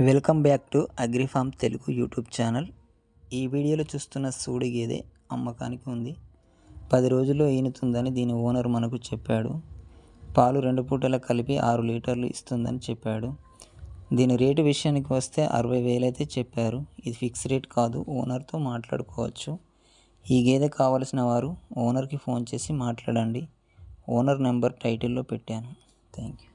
Welcome back to Agrifarm Telugu YouTube channel. ఈ వీడియోలో చూస్తున్న సూడి గేదె అమ్మకానికి ఉంది. 10 రోజుల్లో ఈనుతుందని దీని ఓనర్ మనకు చెప్పాడు. పాలు 2 పూటల కలిపి 6 లీటర్లు ఇస్తుందని చెప్పాడు. దీని రేటు విషయానికి వస్తే 60,000 అయితే చెప్పారు. ఇది ఫిక్స్ రేట్ కాదు, ఓనర్తో మాట్లాడుకోవచ్చు. ఈ గేదె కావలసిన వారు ఓనర్కి ఫోన్ చేసి మాట్లాడండి. ఓనర్ నెంబర్ టైటిల్లో పెట్టాను. Thank you.